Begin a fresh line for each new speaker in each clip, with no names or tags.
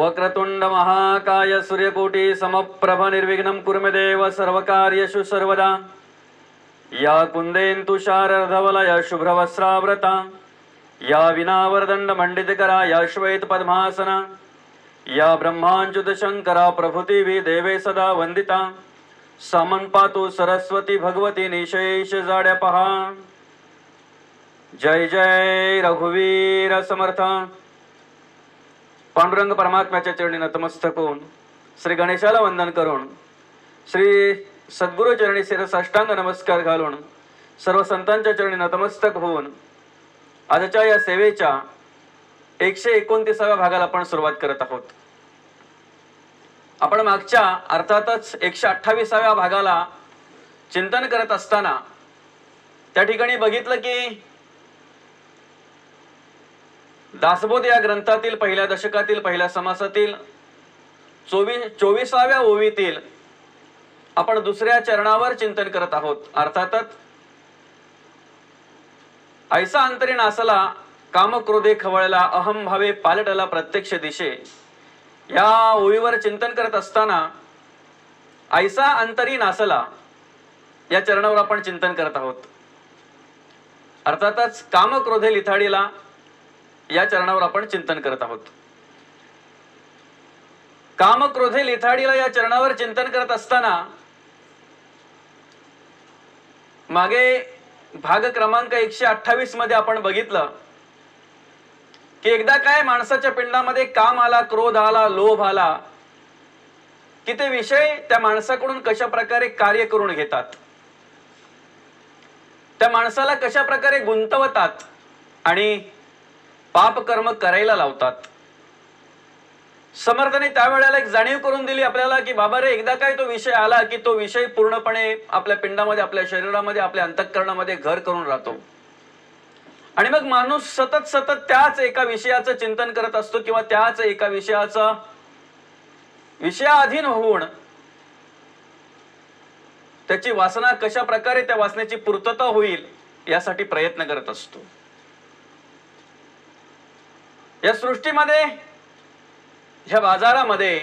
वक्रतुंड महाकाय सूर्यकोटी समप्रभ निर्विघ्नं कुरु मे देव सर्वकार्येषु सर्वदा। या कुन्देन्दुशारधवलय शुभ्रवस्त्रावृता या विनावरदंड मंडितकरा या श्वेत पद्मासना या ब्रह्माच्युत शंकरा प्रभृती देवे सदा वंदिता। समन्पातु सरस्वती भगवती निशेष जाड्या पहा। जय जय रघुवीर समर्थ। पांडुरंग परमात्म्याच्या चरणी नतमस्तक होऊन श्री गणेशाला वंदन करून श्री सद्गुरु चरणी शिरसाष्टांग नमस्कार घालून सर्व संतांच्या चरणी नतमस्तक होऊन आजच्या या सेवेच्या 129व्या भागाला आपण सुरुवात करत आहोत। आपण मागच्या अर्थातच 128व्या भागाला चिंतन करत असताना त्या ठिकाणी बघितलं की दासबोध या ग्रंथातील पहिल्या दशकातील पहिल्या समासातील 24व्या ओवीतील आपण दुसऱ्या चरणावर चिंतन करत आहोत। अर्थातच ऐसा अंतरी नासला काम क्रोधे खवळला अहम भावे पालटला प्रत्यक्ष दिशे या ओवीवर चिंतन करत असताना ऐसा अंतरी नासला या चरणावर आपण चिंतन करत आहोत। अर्थातच काम क्रोधे लिथाडीला या चरणावर आपण चिंतन करत आहोत। काम क्रोधे लिथाडीला या चरणावर चिंतन करत असताना मागे भाग क्रमांक 128 मध्ये आपण बघितलं की एकदा काय माणसाच्या पिंडामध्ये काम आला, क्रोध आला, लोभ आला की ते विषय त्या माणसाकडून कशा प्रकारे कार्य करून घेतात, त्या माणसाला कशा प्रकारे गुंतवतात आणि पाप कर्म करायला लावतात। समर्थाने त्यावेळेला एक जाणीव करून दिली आपल्याला की बाबा रे, एकदा काय तो विषय आला की तो विषय पूर्णपणे आपल्या पिंडामध्ये, आपल्या शरीरामध्ये, आपल्या अंतःकरणामध्ये घर करून राहतो आणि मग माणूस सतत सतत त्याच एका विषयाचं चिंतन करत असतो किंवा त्याच एका विषयाधीन होऊन त्याची वासना कशा प्रकारे त्या वासनेची पूर्तता होईल यासाठी प्रयत्न करत असतो। या सृष्टीमध्ये, ह्या बाजारामध्ये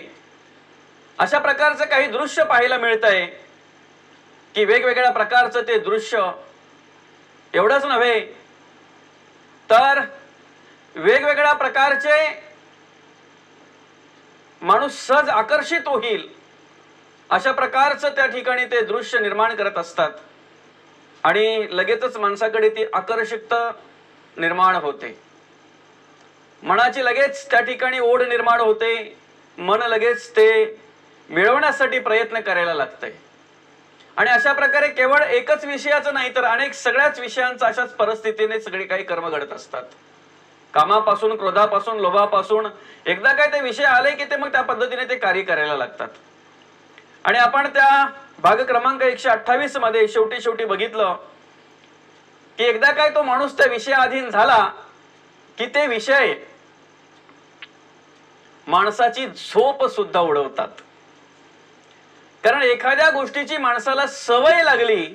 अशा प्रकारचं काही दृश्य पाहायला मिळतंय की वेगवेगळ्या प्रकारचं ते दृश्य एवढंच नव्हे तर वेगवेगळ्या प्रकारचे माणूस सहज आकर्षित होईल अशा प्रकारचं त्या ठिकाणी ते दृश्य निर्माण करत असतात आणि लगेचच माणसाकडे ती आकर्षकता निर्माण होते। मनाची लगेच त्या ठिकाणी ओढ निर्माण होते, मन लगेच ते मिळवण्यासाठी प्रयत्न करायला लागतंय आणि अशा प्रकारे केवळ एकच विषयाचं नाही तर अनेक सगळ्याच विषयांचं अशाच परिस्थितीने सगळे काही कर्म घडत असतात। कामापासून, क्रोधापासून, लोभापासून एकदा काय ते विषय आले की ते मग त्या पद्धतीने ते कार्य करायला लागतात। आणि आपण त्या भाग क्रमांक 128 मध्ये शेवटी बघितलं की एकदा काय तो माणूस त्या विषयाधीन झाला की ते विषय माणसाची झोप सुद्धा उडवतात। कारण एखाद्या गोष्टीची माणसाला सवय लागली,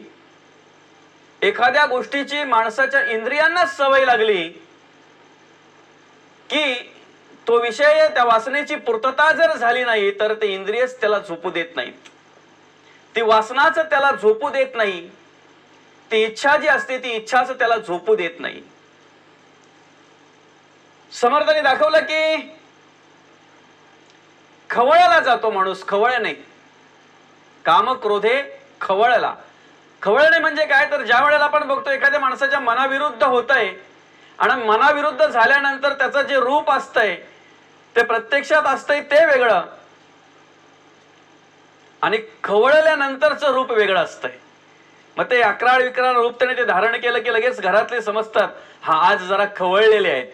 एखाद्या गोष्टीची माणसाच्या इंद्रियांना सवय लागली की तो विषय, त्या वासनेची पूर्तता जर झाली नाही तर ते इंद्रियच त्याला झोपू देत नाहीत, ती वासनाच त्याला झोपू देत नाही, ती इच्छा जी असते ती इच्छाच त्याला झोपू देत नाही। समर्थाने दाखवलं की खवळला जातो माणूस, खवळणे, काम क्रोधे खवळला। खवळणे म्हणजे काय तर ज्या वेळेला आपण बघतो एखाद्या माणसाच्या मनाविरुद्ध होतंय आणि मनाविरुद्ध झाल्यानंतर त्याचं जे रूप असतंय ते प्रत्यक्षात असतंय ते वेगळं आणि खवळल्यानंतरचं रूप वेगळं असतंय। मग ते अक्राळ विक्राळ रूप त्याने ते धारण केलं की लगेच घरातले समजतात हा आज जरा खवळलेले आहेत,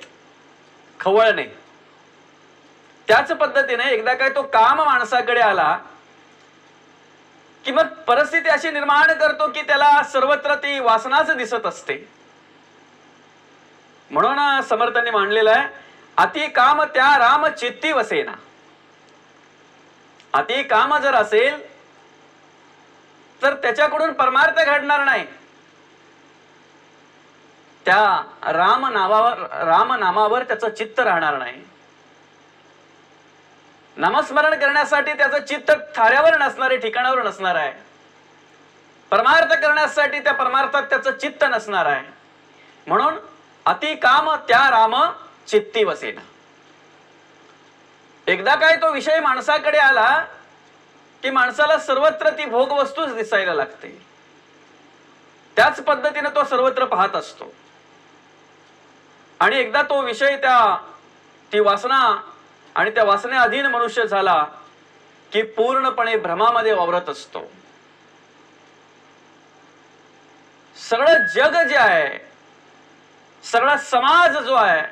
खवळणे। त्याच पद्धतीने एकदा काय तो काम माणसाकडे आला की मग परिस्थिती अशी निर्माण करतो की त्याला सर्वत्र ती वासनाच दिसत असते। म्हणून समर्थांनी मांडलेलं आहे अति काम त्या राम चित्ती वसेना। अति काम जर असेल तर त्याच्याकडून परमार्थ घडणार नाही, त्या राम नामावर त्याचं चित्त राहणार नाही। नामस्मरण करण्यासाठी त्याचं चित्त थाऱ्यावर नसणारे, ठिकाणावर नसणार आहे. परमार्थ करण्यासाठी त्या परमार्थात त्याचं चित्त नसणार आहे. म्हणून अति काम त्या राम चित्ती वसेना. एकदा काय तो विषय माणसाकडे आला की माणसाला सर्वत्र ती भोगवस्तूच दिसायला लागते. त्याच पद्धतीने तो सर्वत्र पाहत असतो. आणि एकदा तो विषय ती वासना आणि त्या वासनेअधीन मनुष्य झाला की पूर्णपणे भ्रमामध्ये वावरत असतो. सगळं जग जे आहे, सगळा समाज जो आहे,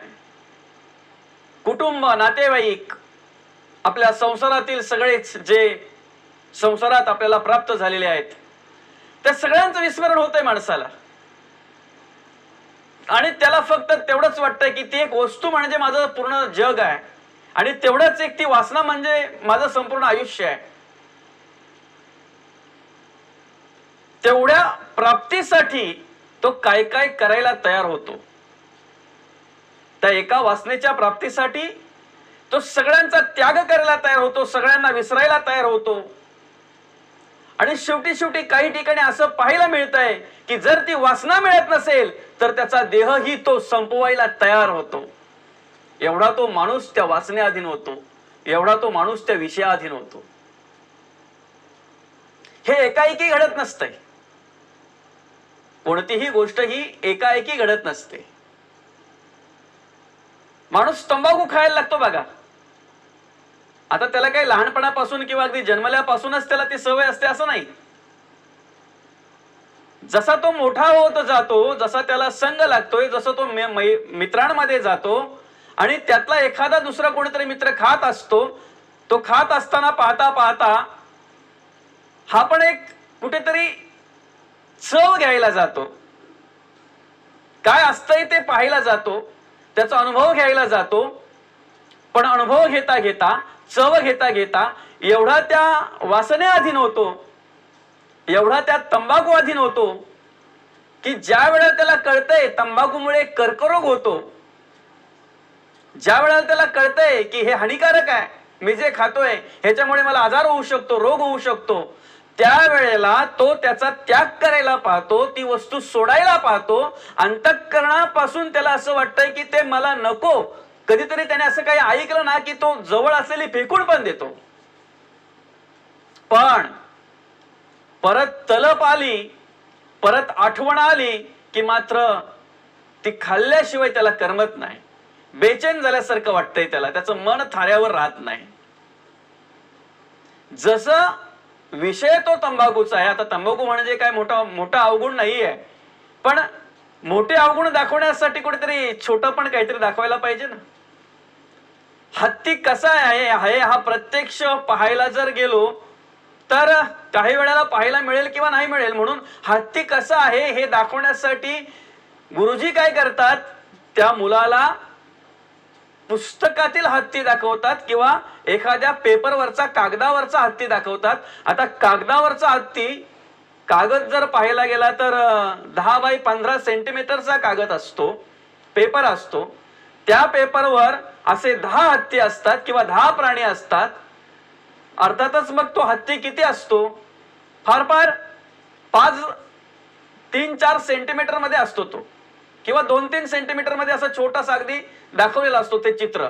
कुटुंब, नातेवाईक, आपल्या संसारातील सगळेच जे संसारात आपल्याला प्राप्त झालेले आहेत, त्या सगळ्यांचं विस्मरण होतंय माणसाला. आणि त्याला फक्त तेवढंच वाटतंय की ती एक वस्तू म्हणजे माझं पूर्ण जग आहे आणि तेवढंच एक ती वासना म्हणजे माझं संपूर्ण आयुष्य आहे. तेवढ्या प्राप्तीसाठी तो काय काय करायला तयार होतो. त्या एका वासनेच्या प्राप्तीसाठी तो सगळ्यांचा त्याग करायला तयार होतो, सगळ्यांना विसरायला तयार होतो. आणि शेवटी काही ठिकाणी असं पाहायला मिळतंय की जर ती वासना मिळत नसेल तर त्याचा देहही तो संपवायला तयार होतो. एवढा तो माणूस त्या वासनेअधीन होतो, एवढा तो माणूस त्या विषयाधीन होतो. हे एकाएकी घडत नसतंय. कोणतीही गोष्ट ही एकाएकी घडत नसते. माणूस तंबाखू खायला लागतो बघा. आता त्याला काही लहानपणापासून किंवा अगदी जन्मल्यापासूनच त्याला ती सवय असते असं नाही. जसा तो मोठा होत जातो, जसा त्याला संग लागतोय, जसा तो मित्रांमध्ये जातो आणि त्यातला एखादा दुसरा कोणीतरी मित्र खात असतो, तो खात असताना पाहता पाहता हा पण एक कुठेतरी चव घ्यायला जातो. काय असतंय ते पाहायला जातो, त्याचा अनुभव घ्यायला जातो. पण अनुभव घेता घेता, चव घेता घेता एवढा त्या वासनेअधीन होतो, एवढा त्या तंबाखू अधीन होतो की ज्या वेळेला त्याला कळतंय तंबाखूमुळे कर्करोग होतो, ज्या वेळेला त्याला कळतंय की हे हानिकारक आहे, मी जे खातोय ह्याच्यामुळे मला आजार होऊ शकतो, रोग होऊ शकतो, त्यावेळेला तो त्याचा त्याग करायला पाहतो, ती वस्तू सोडायला पाहतो. अंतःकरणापासून त्याला असं वाटतंय की ते मला नको. कधीतरी त्याने असं काही ऐकलं ना की तो जवळ असलेली फेकून पण देतो. पण परत तलप आली, परत आठवण आली की मात्र ती खाल्ल्याशिवाय त्याला करमत नाही. बेचैन झाल्यासारखं वाटतंय त्याला, त्याचं मन थाऱ्यावर राहत नाही. जसं विषय तो तंबाखूचा आहे. आता तंबाखू म्हणजे काय मोठा अवगुण नाहीये, पण मोठे अवगुण दाखवण्यासाठी कुठेतरी छोटं पण काहीतरी दाखवायला पाहिजे ना. हत्ती कसा आहे हा प्रत्यक्ष पाहायला जर गेलो तर काही वेळेला पाहायला मिळेल किंवा नाही मिळेल. म्हणून हत्ती कसा आहे हे दाखवण्यासाठी गुरुजी काय करतात, त्या मुलाला पुस्तकातील हत्ती दाखवतात किंवा एखाद्या पेपरवरचा, कागदावरचा हत्ती दाखवतात. आता कागदावरचा हत्ती, कागद जर पाहायला गेला तर 10 बाय 15 सेंटीमीटरचा कागद असतो, पेपर असतो. त्या पेपरवर असे 10 हत्ती असतात किंवा 10 प्राणी असतात. अर्थातच मग तो हत्ती किती असतो, फार 3-4 सेंटीमीटर मध्ये असतो तो, किंवा 2-3 सेंटीमीटर मध्ये असा छोटासा अगदी दाखवलेला असतो ते चित्र.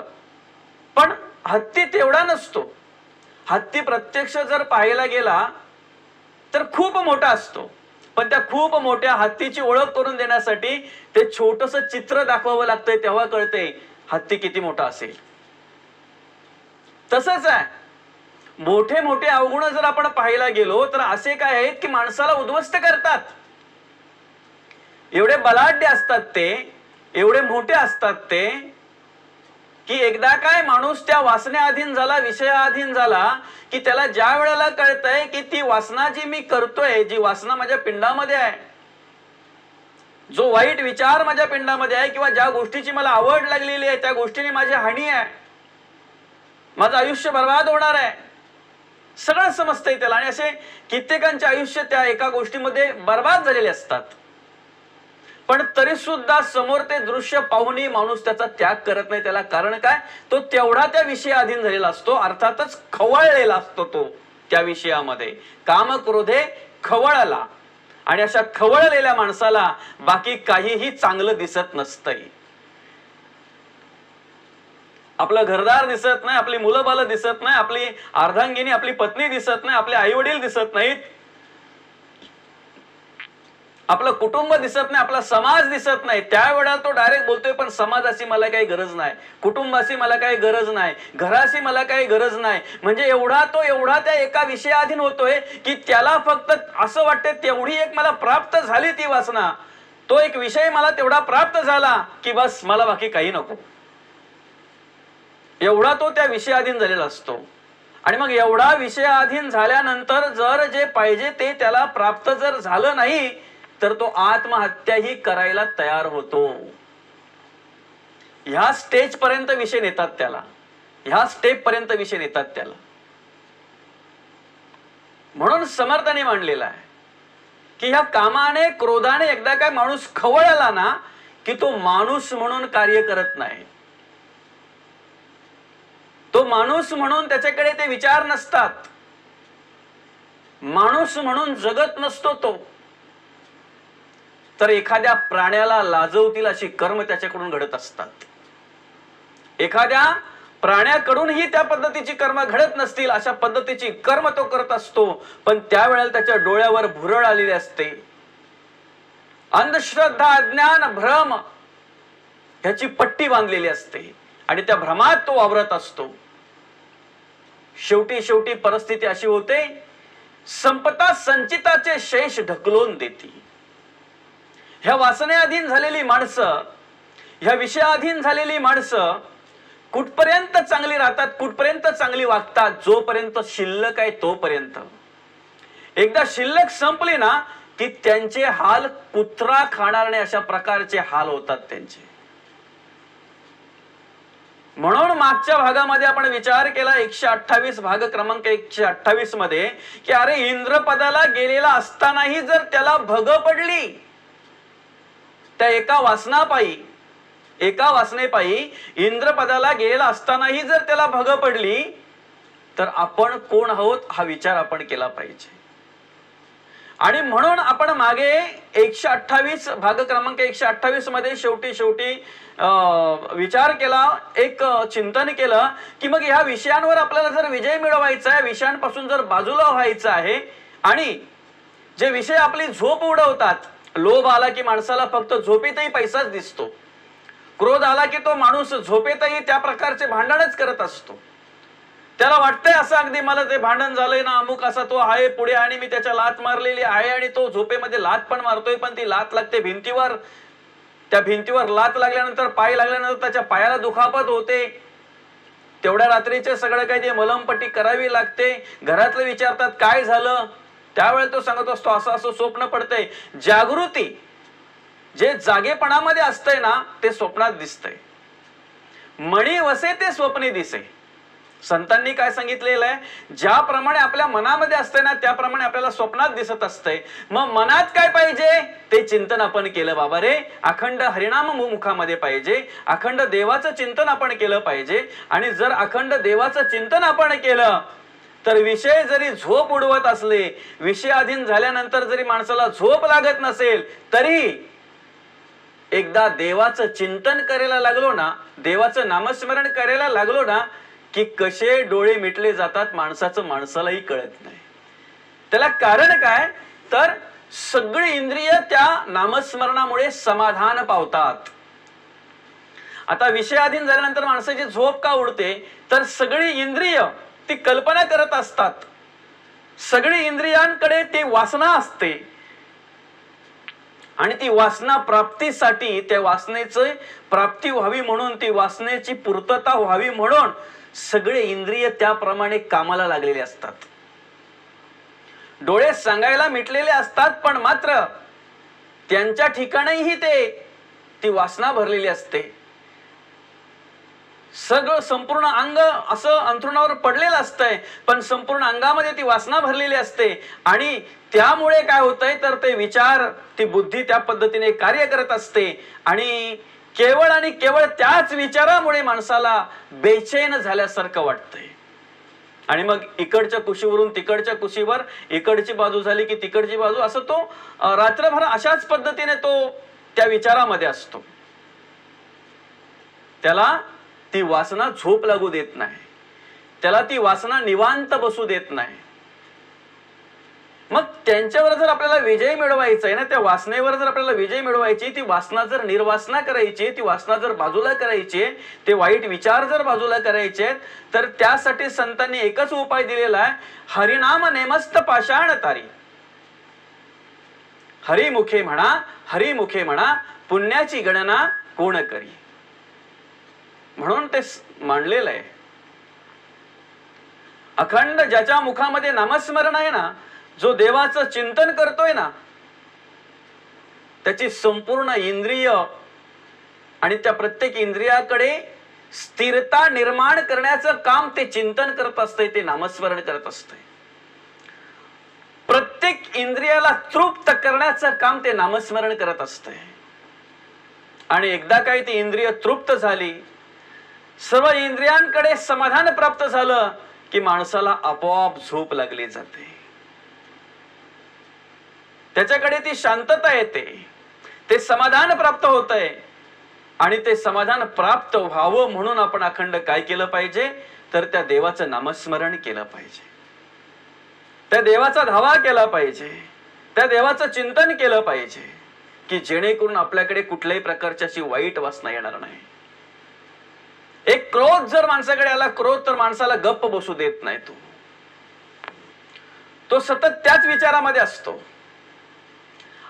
पण हत्ती तेवढा नसतो. हत्ती प्रत्यक्ष जर पाहायला गेला तर खूप मोठा असतो. पण त्या खूप मोठ्या हत्तीची ओळख करून देण्यासाठी ते छोटस चित्र दाखवावं लागतंय, तेव्हा कळते हत्ती किती मोठा असेल. तसंच आहे, मोठे मोठे अवगुण जर आपण पाहायला गेलो तर असे काय आहेत की माणसाला उद्ध्वस्त करतात. एवढे बलाढ्य असतात ते, एवढे मोठे असतात ते की एकदा काय माणूस त्या वासनेअधीन झाला, विषयाधीन झाला की त्याला ज्या वेळेला कळतंय की ती वासना जी मी करतोय, जी वासना माझ्या पिंडामध्ये आहे, जो वाईट विचार माझ्या पिंडामध्ये आहे किंवा ज्या गोष्टीची मला आवड लागलेली आहे त्या गोष्टीने माझी हानी आहे, माझं आयुष्य बर्बाद होणार आहे, सगळं समजतंय त्याला. आणि असे कित्येकांचे आयुष्य त्या एका गोष्टीमध्ये बर्बाद झालेले असतात. पण तरी सुद्धा समोर ते दृश्य पाहूनही माणूस त्याचा त्याग करत नाही. त्याला कारण काय? तो तेवढा त्या विषयाधीन झालेला असतो, अर्थातच खवळलेला असतो तो त्या विषयामध्ये. काम क्रोधे खवळला, आणि अशा खवळलेल्या माणसाला बाकी काहीही चांगलं दिसत नसतंय. आपलं घरदार दिसत नाही, आपली मुलं बालं दिसत नाही, आपली अर्धांगिनी आपली पत्नी दिसत नाही, आपले आई वडील दिसत नाहीत, आपलं कुटुंब दिसत नाही, आपला समाज दिसत नाही. त्यावेळेला तो डायरेक्ट बोलतोय, पण समाजाची मला काही गरज नाही, कुटुंबाची मला काही गरज नाही, घराची मला काही गरज नाही. म्हणजे एवढा त्या एका विषयाधीन होतोय की त्याला फक्त असं वाटतं तेवढी एक मला प्राप्त झाली ती वासना, तो एक विषय मला तेवढा प्राप्त झाला की बस मला बाकी काही नको. एवढा तो त्या विषयाधीन झालेला असतो. आणि मग एवढा विषयाधीन झाल्यानंतर जर जे पाहिजे ते त्याला प्राप्त जर झालं नाही तर तो आत्महत्याही करायला तयार होतो. ह्या स्टेज पर्यंत विषय नेतात त्याला, ह्या स्टेप पर्यंत विषय नेतात त्याला. म्हणून समर्थाने मांडलेला आहे की ह्या कामाने क्रोधाने एकदा काय माणूस खवळला ना की तो माणूस म्हणून कार्य करत नाही. तो माणूस म्हणून त्याच्याकडे ते विचार नसतात, माणूस म्हणून जगत नसतो तो. तर एखाद्या प्राण्याला लाजवतील अशी कर्म त्याच्याकडून घडत असतात. एखाद्या प्राण्याकडूनही त्या पद्धतीची कर्म घडत नसतील अशा पद्धतीची कर्म तो करत असतो. पण त्यावेळेला त्याच्या डोळ्यावर भुरळ आलेली असते, अंधश्रद्धा, अज्ञान, भ्रम ह्याची पट्टी बांधलेली असते आणि त्या भ्रमात तो वावरत असतो. शेवटी परिस्थिती अशी होते, संपता संचिताचे शेष ढकलून देती. ह्या वासनेअधीन झालेली माणसं, ह्या विषयाधीन झालेली माणसं कुठपर्यंत चांगली राहतात, कुठपर्यंत चांगली वागतात? जोपर्यंत शिल्लक आहे तोपर्यंत. एकदा शिल्लक संपली ना की त्यांचे हाल कुत्रा खाणार नाही अशा प्रकारचे हाल होतात त्यांचे. म्हणून मागच्या भागामध्ये आपण विचार केला 128 भाग क्रमांक 128 मध्ये की अरे इंद्रपदाला गेलेला असतानाही जर त्याला भग पडली, त्या एका वासनेपायी इंद्रपदाला गेलेला असतानाही जर त्याला भग पडली तर आपण कोण आहोत हा विचार आपण केला पाहिजे. आणि म्हणून आपण मागे 128 भाग क्रमांक 128 मध्ये शेवटी विचार केला, एक चिंतन केलं की मग ह्या विषयांवर आपल्याला जर विजय मिळवायचा आहे, विषयांपासून जर बाजूला व्हायचं आहे, आणि जे विषय आपली झोप उडवतात, लोभ आला की माणसाला फक्त झोपेतही पैसाच दिसतो, क्रोध आला की तो माणूस झोपेतही त्या प्रकारचे भांडणच करत असतो. त्याला वाटतंय असं अगदी मला ते भांडण झालंय ना, अमुक असा तो आहे पुढे आणि मी त्याच्या लात मारलेली आहे, आणि तो झोपेमध्ये लात पण मारतोय, पण ती लात लागते भिंतीवर. त्या भिंतीवर लात लागल्यानंतर, पाय लागल्यानंतर त्याच्या पायाला दुखापत होते. तेवढ्या रात्रीचे सगळं काही ते मलमपट्टी करावी लागते. घरातले विचारतात काय झालं, त्यावेळेला तो सांगत असतो असं स्वप्न पडतंय. जागृती जे जागेपणामध्ये असतंय ना ते स्वप्नात दिसतंय. मणी वसे ते स्वप्नी दिसे. संतांनी काय सांगितलेलं आहे, ज्याप्रमाणे आपल्या मनामध्ये असतंय ना त्याप्रमाणे आपल्याला स्वप्नात दिसत असतंय. मग मनात काय पाहिजे ते चिंतन आपण केलं बाबा रे, अखंड हरिनाम मुखामध्ये पाहिजे, अखंड देवाचं चिंतन आपण केलं पाहिजे. आणि जर अखंड देवाचं चिंतन आपण केलं तर विषय जरी झोप उडवत असले, विषयाधीन झाल्यानंतर जरी माणसाला झोप लागत नसेल, तरी एकदा देवाचं चिंतन करायला लागलो ना, देवाचं नामस्मरण करायला लागलो ना की कसे डोळे मिटले जातात माणसाचं माणसालाही कळत नाही. त्याला कारण काय, तर सगळी इंद्रिय त्या नामस्मरणामुळे समाधान पावतात. आता विषयाधीन झाल्यानंतर माणसाची झोप का उडते, तर सगळी इंद्रिय ती कल्पना करत असतात, सगळी इंद्रियांकडे ती वासना असते, आणि ती वासना प्राप्तीसाठी, त्या वासनेची प्राप्ती व्हावी म्हणून, ती वासनेची पूर्तता व्हावी म्हणून सगळे इंद्रिय त्याप्रमाणे कामाला लागलेले असतात. डोळे सांगायला मिटलेले असतात, पण मात्र त्यांच्या ठिकाणीही ती वासना भरलेली असते. सगळं संपूर्ण अंग असं अंथरुणावर पडलेलं असतंय, पण संपूर्ण अंगामध्ये ती वासना भरलेली असते. आणि त्यामुळे काय होतंय तर ते विचार, ती बुद्धी त्या पद्धतीने कार्य करत असते. आणि केवळ त्याच विचारामुळे माणसाला बेचैन झाल्यासारखं वाटतंय. आणि मग इकडच्या कुशीवरून तिकडच्या कुशीवर, इकडची बाजू झाली की तिकडची बाजू, असं तो रात्रभर अशाच पद्धतीने तो त्या विचारामध्ये असतो. त्याला ती वासना झोप लागू देत नाही, त्याला ती वासना निवांत बसू देत नाही. मग त्यांच्यावर जर आपल्याला विजय मिळवायचा आहे ना, त्या वासनेवर जर आपल्याला विजय मिळवायची, ती वासना जर निर्वासना करायची, ती वासना जर बाजूला करायची, ते वाईट विचार जर बाजूला करायचे, तर त्यासाठी संतांनी एकच उपाय दिलेला आहे, हरिनाम नेमस्त पाषाण तारी. हरिमुखे म्हणा, हरिमुखे म्हणा, पुण्याची गणना कोण करी. म्हणून ते मांडलेलं आहे. अखंड ज्याच्या मुखामध्ये नामस्मरण आहे ना, जो देवाचं चिंतन करतोय ना, त्याची संपूर्ण इंद्रिय आणि त्या प्रत्येक इंद्रियाकडे स्थिरता निर्माण करण्याचं काम ते चिंतन करत असते, ते नामस्मरण करत असते. प्रत्येक इंद्रियाला तृप्त करण्याचं काम ते नामस्मरण करत असते. आणि एकदा काही ती इंद्रिय तृप्त झाली, सर्व इंद्रियांकडे समाधान प्राप्त झालं की माणसाला आपोआप झोप लागली जाते. त्याच्याकडे ती शांतता येते, ते समाधान प्राप्त होतंय. आणि ते समाधान प्राप्त व्हावं म्हणून आपण अखंड काय केलं पाहिजे तर त्या देवाचं नामस्मरण केलं पाहिजे, त्या देवाचा धावा केला पाहिजे, त्या देवाचं चिंतन केलं पाहिजे, की जेणेकरून आपल्याकडे कुठल्याही प्रकारची अशी वाईट वासना येणार नाही. एक क्रोध जर माणसाकडे आला, क्रोध तर माणसाला गप्प बसू देत नाही. तो सतत त्याच विचारामध्ये असतो.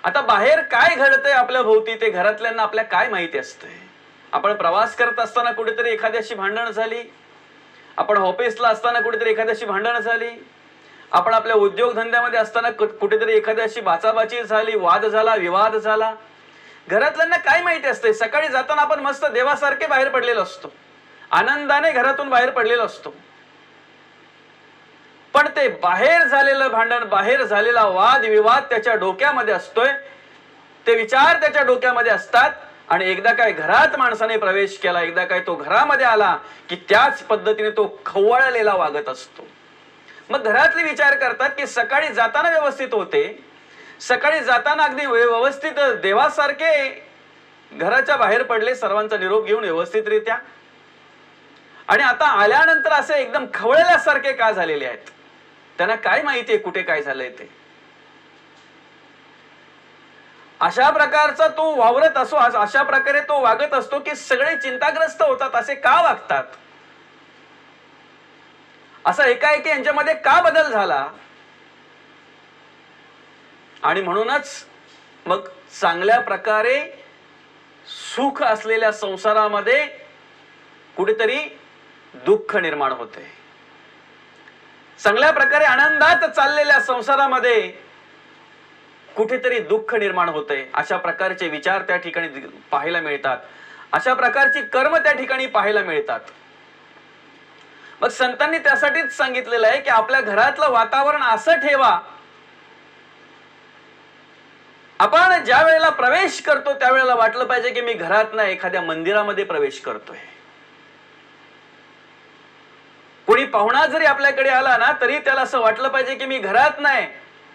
आता बाहेर काय घडतंय आपल्या भोवती ते घरातल्यांना आपल्या काय माहिती असते. आपण प्रवास करत असताना कुठेतरी एखाद्याशी भांडण झाली, आपण ऑफिसला असताना कुठेतरी एखाद्याशी भांडण झाली, आपण आपल्या उद्योगधंद्यामध्ये असताना कुठेतरी एखाद्याशी बाचाबाची झाली, वाद झाला, विवाद झाला. घरातल्यांना काय माहिती असते. सकाळी जाताना आपण मस्त देवासारखे बाहेर पडलेलो असतो, आनंदाने घरातून बाहेर पडलेलो असतो. पण ते बाहेर झालेलं भांडण, बाहेर झालेला वाद विवाद त्याच्या डोक्यामध्ये असतोय, ते विचार त्याच्या डोक्यामध्ये असतात. आणि एकदा काय घरात माणसाने प्रवेश केला, एकदा काय तो घरामध्ये आला की त्याच पद्धतीने तो खवळलेला वागत असतो. मग घरातले विचार करतात की सकाळी जाताना व्यवस्थित होते, सकाळी जाताना अगदी व्यवस्थित देवासारखे घराच्या बाहेर पडले, सर्वांचा निरोप घेऊन व्यवस्थितरित्या, आणि आता आल्यानंतर असे एकदम खवळल्यासारखे का झालेले आहेत. त्यांना काय माहितीये कुठे काय झालंय ते. अशा प्रकारचा तो वावरत असो, अशा प्रकारे तो वागत असतो की सगळे चिंताग्रस्त होतात. असे का वागतात, असा एकाएकी यांच्यामध्ये का बदल झाला. आणि म्हणूनच मग चांगल्या प्रकारे सुख असलेल्या संसारामध्ये कुठेतरी दुःख निर्माण होते. चांगल्या प्रकारे आनंदात चाललेल्या संसारामध्ये कुठेतरी दुःख निर्माण होते. अशा प्रकारचे विचार त्या ठिकाणी पाहायला मिळतात, अशा प्रकारची कर्म त्या ठिकाणी पाहायला मिळतात. मग संतांनी त्यासाठीच सांगितलेलं आहे की आपल्या घरातलं वातावरण असं ठेवा, आपण ज्या वेळेला प्रवेश करतो त्यावेळेला वाटलं पाहिजे की मी घरात नाही एखाद्या मंदिरामध्ये प्रवेश करतोय. कोणी पाहुणा जरी आपल्याकडे आला ना तरी त्याला असं वाटलं पाहिजे की मी घरात नाही,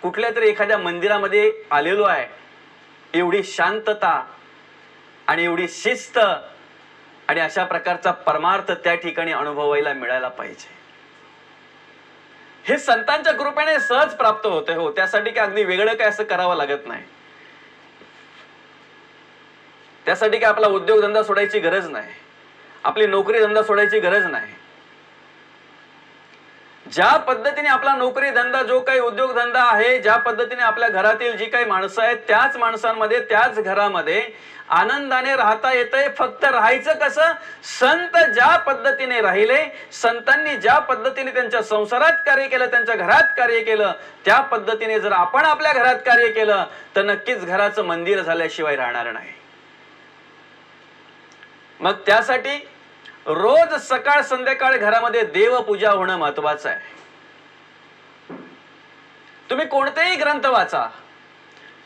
कुठल्या तरी एखाद्या मंदिरामध्ये आलेलो आहे. एवढी शांतता आणि एवढी शिस्त आणि अशा प्रकारचा परमार्थ त्या ठिकाणी अनुभवायला मिळायला पाहिजे. हे संतांच्या कृपेने सहज प्राप्त होते. हो, त्यासाठी काय अगदी वेगळं काय असं करावं लागत नाही. त्यासाठी काय आपला उद्योगधंदा सोडायची गरज नाही, आपली नोकरी धंदा सोडायची गरज नाही. ज्या पद्धतीने आपला नोकरी धंदा, जो काही उद्योगधंदा आहे, ज्या पद्धतीने आपल्या घरातील जी काही माणसं आहेत त्याच माणसांमध्ये, त्याच घरामध्ये आनंदाने राहता येतंय. फक्त राहायचं कसं, संत ज्या पद्धतीने राहिले, संतांनी ज्या पद्धतीने त्यांच्या संसारात कार्य केलं, त्यांच्या घरात कार्य केलं, त्या पद्धतीने जर आपण आपल्या घरात कार्य केलं तर नक्कीच घराचं मंदिर झाल्याशिवाय राहणार नाही. मग त्यासाठी रोज सकाळ संध्याकाळ घरामध्ये देवपूजा होणं महत्वाचं आहे. तुम्ही कोणतेही ग्रंथ वाचा,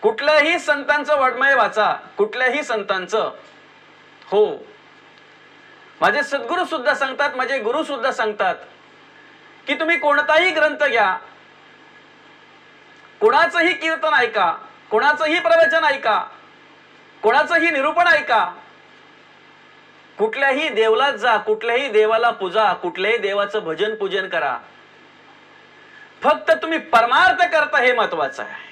कुठल्याही संतांचं वाङ्मय वाचा, कुठल्याही संतांचं. हो, माझे सद्गुरू सुद्धा सांगतात, माझे गुरु सुद्धा सांगतात की तुम्ही कोणताही ग्रंथ घ्या, कोणाचंही कीर्तन ऐका, कोणाचंही प्रवचन ऐका, कोणाचंही निरूपण ऐका, कुठल्याही देवलात जा, कुठल्याही देवाला पूजा, कुठल्याही देवाचं भजन पूजन करा. फक्त तुम्ही परमार्थ करता हे महत्वाचं आहे.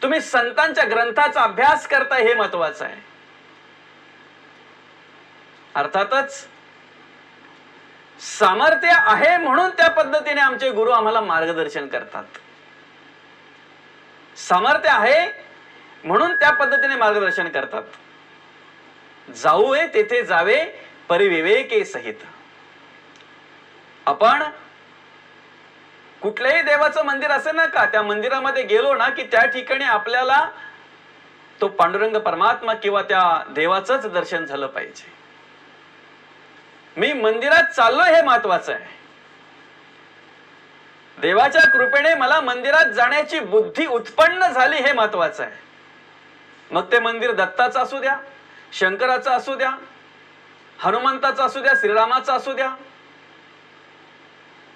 तुम्ही संतांच्या ग्रंथाचा अभ्यास करता हे महत्वाचं आहे. अर्थातच सामर्थ्य आहे म्हणून त्या पद्धतीने आमचे गुरु आम्हाला मार्गदर्शन करतात. सामर्थ्य आहे म्हणून त्या पद्धतीने मार्गदर्शन करतात. जाऊए तेथे जावे परिविवेके सहित. आपण कुठल्याही देवाचं मंदिर असेल ना का, त्या मंदिरामध्ये गेलो ना की त्या ठिकाणी आपल्याला तो पांडुरंग परमात्मा किंवा त्या देवाचंच दर्शन झालं पाहिजे. मी मंदिरात चाललोय हे महत्वाचं आहे. देवाच्या कृपेने मला मंदिरात जाण्याची बुद्धी उत्पन्न झाली हे महत्वाचं आहे. मग ते मंदिर दत्ताचं असू द्या, शंकराचं असू द्या, हनुमंताचं असू द्या, श्रीरामाचं असू द्या,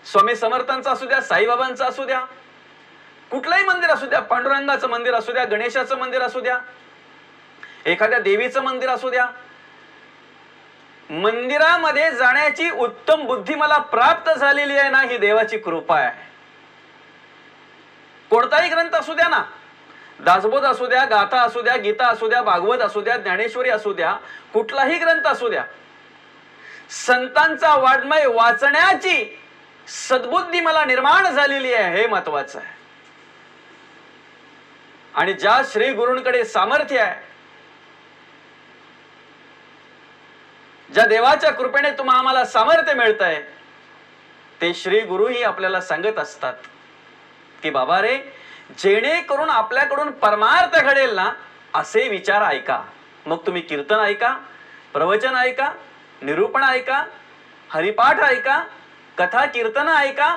स्वामी समर्थांचं असू द्या, साईबाबांचं असू द्या, कुठलंही मंदिर असू द्या, पांडुरंगाचं मंदिर असू द्या, गणेशाचं मंदिर असू द्या, एखाद्या देवीचं मंदिर असू द्या, मंदिरामध्ये जाण्याची उत्तम बुद्धी मला प्राप्त झालेली आहे ना, ही देवाची कृपा आहे. कोणताही ग्रंथ असू द्या ना, दासबोध असू द्या, गाथा असू द्या, गीता असू द्या, भागवत असू द्या, ज्ञानेश्वरी असू द्या, कुठलाही ग्रंथ असू द्या, संतांचा वाङ्मय वाचण्याची सद्बुद्धी मला निर्माण झालेली आहे हे महत्वाचं आहे. आणि ज्या श्री गुरूंकडे सामर्थ्य आहे, ज्या देवाच्या कृपेने तुम्हा आम्हाला सामर्थ्य मिळतंय, ते श्री गुरुही आपल्याला सांगत असतात की बाबा रे, जेणेकरून आपल्याकडून परमार्थ घडेल ना असे विचार ऐका. मग तुम्ही कीर्तन ऐका, प्रवचन ऐका, निरूपण ऐका, हरिपाठ ऐका, कथा कीर्तन ऐका.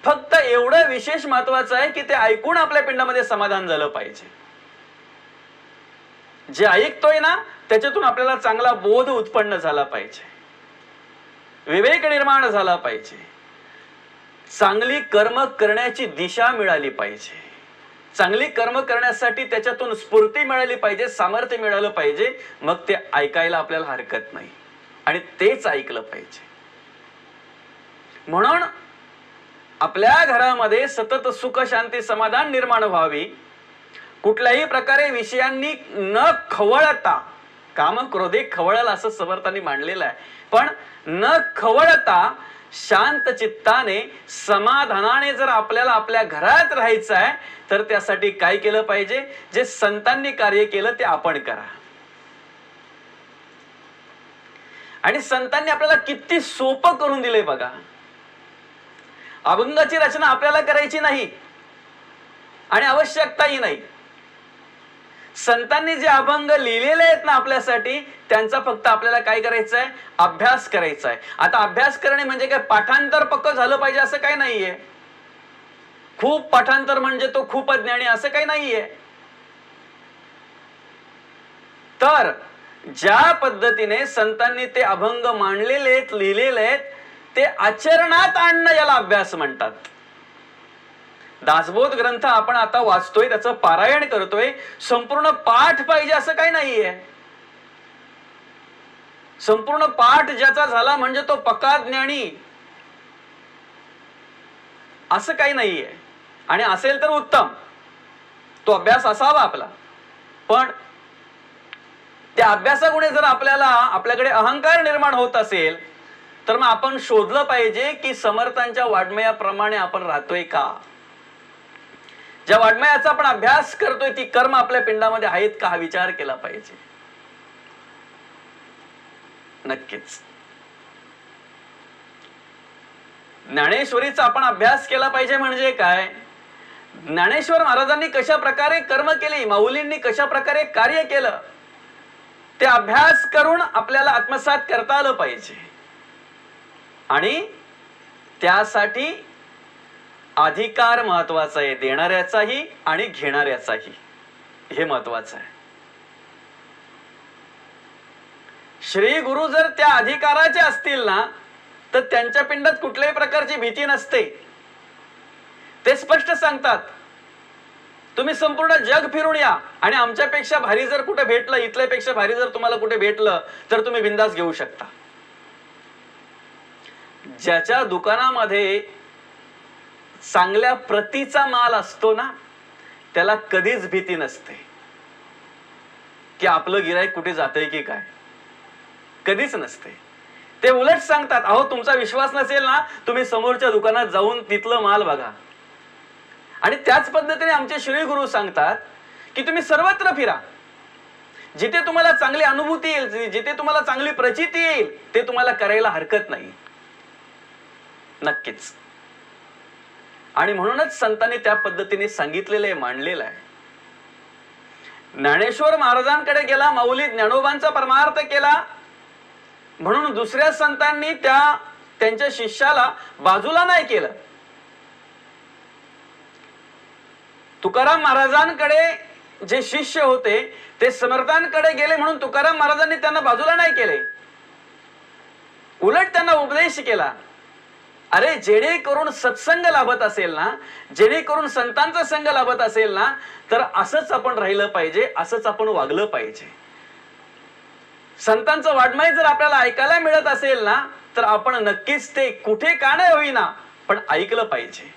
फक्त एवढं विशेष महत्वाचं आहे की ते ऐकून आपल्या पिंडामध्ये समाधान झालं पाहिजे. जे ऐकतोय ना त्याच्यातून आपल्याला चांगला बोध उत्पन्न झाला पाहिजे, विवेक निर्माण झाला पाहिजे, चांगली कर्म करण्याची दिशा मिळाली पाहिजे, चांगली कर्म करण्यासाठी त्याच्यातून स्फूर्ती मिळाली पाहिजे, सामर्थ्य मिळालं पाहिजे. मग ते ऐकायला आपल्याला हरकत नाही आणि तेच ऐकलं पाहिजे. म्हणून आपल्या घरामध्ये सतत सुख शांती समाधान निर्माण व्हावी, कुठल्याही प्रकारे विषयांनी न खवळता, काम क्रोधे खवळल असं समर्थांनी मांडलेलं आहे, पण न खवळता शांत चित्ताने समाधानाने जर आपल्याला आपल्या घरात राहायचं आहे तर त्यासाठी काय केलं पाहिजे? जे संतांनी कार्य केलं ते आपण करा. आणि संतांनी आपल्याला किती सोपं करून दिले बघा. अभंगाची रचना आपल्याला करायची नाही आणि आवश्यकताही नाही. संतांनी जे अभंग लिहिलेले आहेत ना आपल्यासाठी, त्यांचा फक्त आपल्याला काय करायचं आहे? अभ्यास करायचा आहे. आता अभ्यास करणे म्हणजे काय पाठांतर पक्क झालं पाहिजे असं काही नाहीये. खूप पाठांतर म्हणजे तो खूप अज्ञानी असं काही नाहीये. तर ज्या पद्धतीने संतांनी ते अभंग मांडलेले आहेत, लिहिलेले आहेत, ते आचरणात आणणं याला अभ्यास म्हणतात. दासबोध ग्रंथ आपण आता वाचतोय, त्याचं पारायण करतोय, संपूर्ण पाठ पाहिजे असं काही नाहीये. संपूर्ण पाठ ज्याचा झाला म्हणजे तो पक्का ज्ञानी असं काही नाहीये. आणि असेल तर उत्तम, तो अभ्यास असावा आपला. पण त्या अभ्यासामुळे जर आपल्याला आपल्याकडे अहंकार निर्माण होत असेल तर मग आपण शोधलं पाहिजे की समर्थांच्या वाङ्मयाप्रमाणे आपण राहतोय का? ज्या वाङ्मयाचा आपण अभ्यास करतोय ती कर्म आपल्या पिंडामध्ये आहेत का हा विचार केला पाहिजे. नक्कीच ज्ञानेश्वरीचा आपण अभ्यास केला पाहिजे. म्हणजे काय? ज्ञानेश्वर महाराजांनी कशा प्रकारे कर्म केली, माऊलींनी कशा प्रकारे कार्य केलं, ते अभ्यास करून आपल्याला आत्मसात करता आलं पाहिजे. आणि त्यासाठी अधिकार महत्वाचा आहे, देणाऱ्याचाही आणि घेणाऱ्याचाही, हे महत्वाचं आहे. श्री गुरु जर त्या अधिकाराचे असतील ना, तर त्यांच्या पिंडात कुठल्याही प्रकारची भीती नसते. ते स्पष्ट सांगतात, तुम्ही संपूर्ण जग फिरून या आणि आमच्यापेक्षा भारी जर कुठे भेटलं, इथल्यापेक्षा भारी जर तुम्हाला कुठे भेटलं तर तुम्ही बिंदास घेऊ शकता. ज्याच्या दुकानामध्ये चांगल्या प्रतीचा माल असतो ना, त्याला कधीच भीती नसते की आपलं गिराईक कुठे जातंय की काय, कधीच नसते. ते उलट सांगतात, अहो तुमचा विश्वास नसेल ना, तुम्ही समोरच्या दुकानात जाऊन तिथलं माल बघा. आणि त्याच पद्धतीने आमचे श्री गुरु सांगतात की तुम्ही सर्वत्र फिरा, जिथे तुम्हाला चांगली अनुभूती येईल, जिथे तुम्हाला चांगली प्रचिती येईल, ते तुम्हाला करायला हरकत नाही. नक्कीच. आणि म्हणूनच संतांनी त्या पद्धतीने सांगितलेलं आहे, मांडलेलं आहे. ज्ञानेश्वर महाराजांकडे गेला, माऊली ज्ञानोबांचा परमार्थ केला, म्हणून दुसऱ्या संतांनी त्यांच्या शिष्याला बाजूला नाही केलं. तुकाराम महाराजांकडे जे शिष्य होते ते समर्थांकडे गेले, म्हणून तुकाराम महाराजांनी त्यांना बाजूला नाही केले, उलट त्यांना उपदेश केला. अरे जेणेकरून सत्संग लाभत असेल ना, जेणेकरून संतांचा संग लाभत असेल ना, तर असंच आपण राहिलं पाहिजे, असंच आपण वागलं पाहिजे. संतांचं वाङ्मय जर आपल्याला ऐकायला मिळत असेल ना, तर आपण नक्कीच ते कुठे का नाही होईना पण ऐकलं पाहिजे.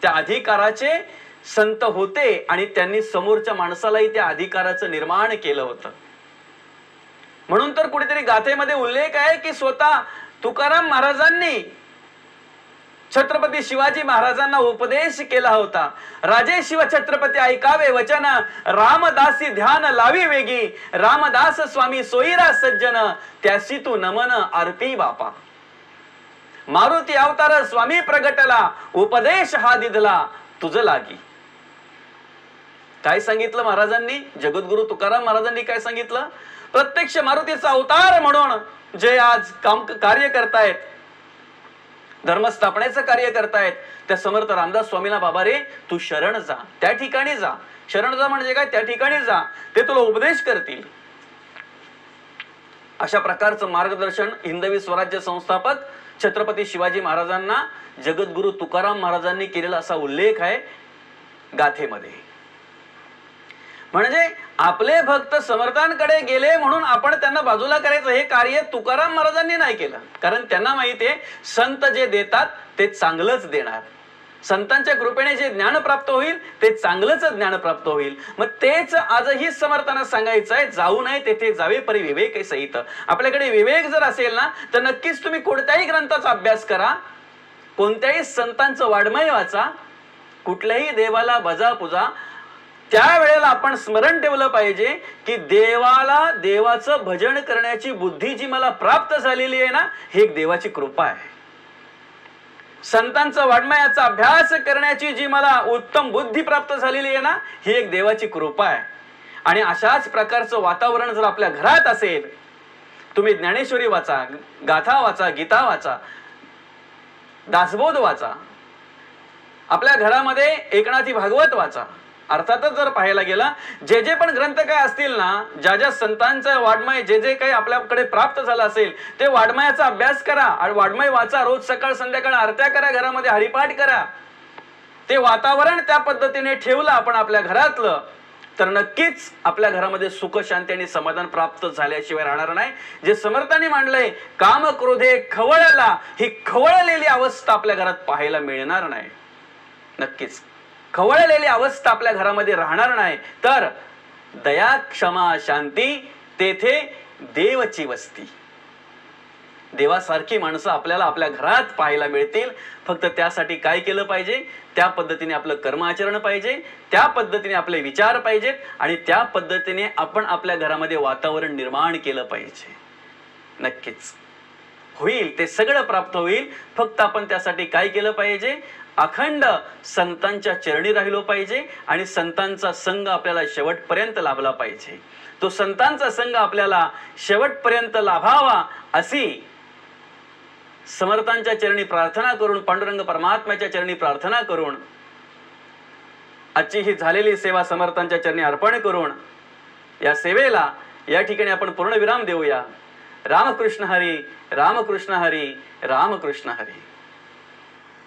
त्या अधिकाराचे संत होते आणि त्यांनी समोरच्या माणसालाही त्या अधिकाराचं निर्माण केलं होतं. म्हणून तर कुठेतरी गाथेमध्ये उल्लेख आहे की स्वतः तुकाराम महाराजांनी छत्रपती शिवाजी महाराजांना उपदेश केला होता. राजे शिव छत्रपती ऐकावे वचन, रामदासी ध्यान लावी वेगी, रामदास स्वामी सोयीरा सज्जन, त्यासी तू नमन अर्पी बापा. मारुती अवतार स्वामी प्रगटला, उपदेश हा दिधला तुझ लागी. काय सांगितलं महाराजांनी? जगद्गुरु तुकाराम महाराजांनी काय सांगितलं? प्रत्यक्ष मारुतीचा अवतार म्हणून जे आज कार्य करतायत, धर्मस्थापनेचं कार्य करतायत, त्या समर्थ रामदास स्वामींना बाबा रे तू शरण जा, त्या ठिकाणी जा. शरण जा म्हणजे काय? त्या ठिकाणी जा, ते तुला उपदेश करतील. अशा प्रकारचं मार्गदर्शन हिंदवी स्वराज्य संस्थापक छत्रपती शिवाजी महाराजांना जगद्गुरु तुकाराम महाराजांनी केलेला असा उल्लेख आहे गाथेमध्ये. म्हणजे आपले भक्त समर्थांकडे गेले म्हणून आपण त्यांना बाजूला करायचं, हे कार्य तुकाराम महाराजांनी नाही केलं. कारण त्यांना माहिती आहे संत जे देतात ते चांगलंच देणार. संतांच्या कृपेने जे ज्ञान प्राप्त होईल ते चांगलंच ज्ञान प्राप्त होईल. मग तेच आजही समर्थांना सांगायचं आहे, जाऊ नये तेथे जावे परी विवेक आहे सहित. आपल्याकडे विवेक जर असेल ना, तर नक्कीच तुम्ही कोणत्याही ग्रंथाचा अभ्यास करा, कोणत्याही संतांचं वाङ्मय वाचा, कुठल्याही देवाला बजा पूजा. त्यावेळेला आपण स्मरण ठेवलं पाहिजे की देवाला, देवाचं भजन करण्याची बुद्धी जी मला प्राप्त झालेली आहे ना, ही एक देवाची कृपा आहे. संतांचं वाङ्मयाचा अभ्यास करण्याची जी मला उत्तम बुद्धी प्राप्त झालेली आहे ना, ही एक देवाची कृपा आहे. आणि अशाच प्रकारचं वातावरण जर आपल्या घरात असेल, तुम्ही ज्ञानेश्वरी वाचा, गाथा वाचा, गीता वाचा, दासबोध वाचा, आपल्या घरामध्ये एकनाथी भागवत वाचा. अर्थातच जर पाहायला गेला, जे जे पण ग्रंथ काय असतील ना, ज्या ज्या संतांचं वाङ्मय जे जे काही आपल्याकडे प्राप्त झालं असेल, ते वाङ्मयाचा अभ्यास करा आणि वाङ्मय वाचा. रोज सकाळ संध्याकाळ आरत्या करा, घरामध्ये हरिपाठ करा. ते वातावरण त्या पद्धतीने ठेवलं आपण आपल्या घरातलं, तर नक्कीच आपल्या घरामध्ये सुख, शांती आणि समाधान प्राप्त झाल्याशिवाय राहणार नाही. जे समर्थांनी मांडलंय, काम क्रोधे खवळला, ही खवळलेली अवस्था आपल्या घरात पाहायला मिळणार नाही. नक्कीच खवळलेली अवस्था आपल्या घरामध्ये राहणार नाही. तर दया, क्षमा, शांती, तेथे देवची वस्ती. देवासारखी माणसं आपल्याला आपल्या घरात पाहायला मिळतील. फक्त त्यासाठी काय केलं पाहिजे? त्या पद्धतीने आपलं कर्माचरण पाहिजे, त्या पद्धतीने आपले विचार पाहिजेत आणि त्या पद्धतीने आपण आपल्या घरामध्ये वातावरण निर्माण केलं पाहिजे. नक्कीच होईल, ते सगळं प्राप्त होईल. फक्त आपण त्यासाठी काय केलं पाहिजे? अखंड संतांच्या चरणी राहिलो पाहिजे आणि संतांचा संग आपल्याला शेवटपर्यंत लाभला पाहिजे. तो संतांचा संग आपल्याला शेवटपर्यंत लाभावा अशी समर्थांच्या चरणी प्रार्थना करून, पांडुरंग परमात्म्याच्या चरणी प्रार्थना करून, आजची ही झालेली सेवा समर्थांच्या चरणी अर्पण करून या सेवेला या ठिकाणी आपण पूर्ण विराम देऊया. रामकृष्ण हरी, रामकृष्ण हरी, रामकृष्ण हरी.